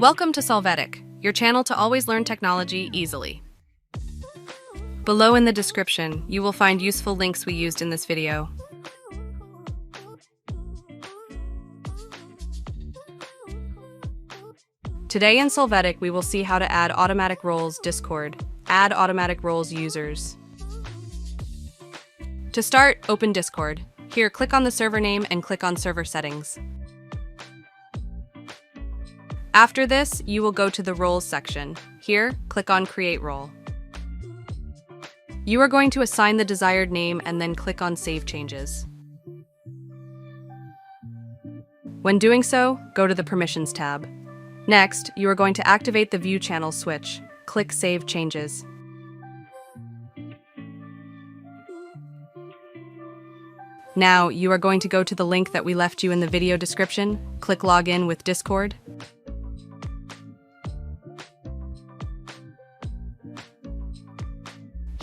Welcome to Solvetic, your channel to always learn technology easily. Below in the description, you will find useful links we used in this video. Today in Solvetic, we will see how to add automatic roles Discord. Add automatic roles users. To start, open Discord. Here, click on the server name and click on server settings. After this, you will go to the roles section. Here, click on create role. You are going to assign the desired name and then click on save changes. When doing so, go to the permissions tab. Next, you are going to activate the view channel switch. Click save changes. Now, you are going to go to the link that we left you in the video description. Click login with Discord.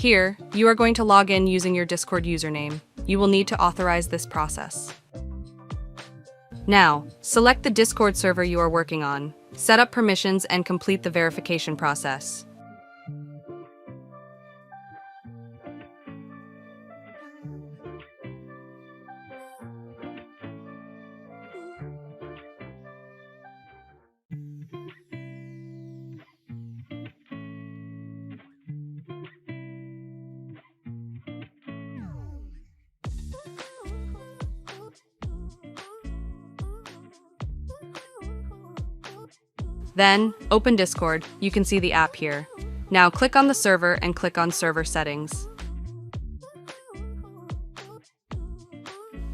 Here, you are going to log in using your Discord username. You will need to authorize this process. Now, select the Discord server you are working on, set up permissions, and complete the verification process. Then, open Discord. You can see the app here. Now click on the server and click on server settings.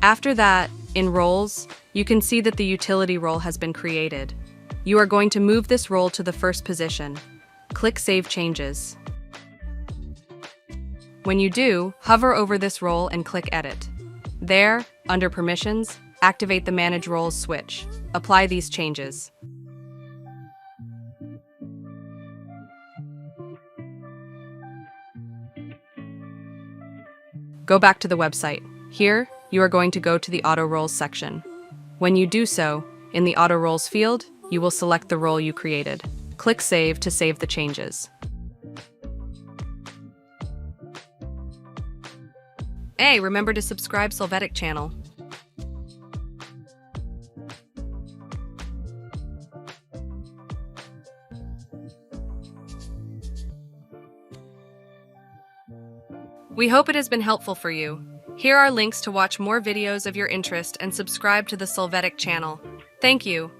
After that, in roles, you can see that the utility role has been created. You are going to move this role to the first position. Click save changes. When you do, hover over this role and click edit. There, under permissions, activate the manage roles switch. Apply these changes. Go back to the website. Here, you are going to go to the Auto Roles section. When you do so, in the Auto Roles field, you will select the role you created. Click Save to save the changes. Hey, remember to subscribe Solvetic channel. We hope it has been helpful for you. Here are links to watch more videos of your interest and subscribe to the Solvetic channel. Thank you.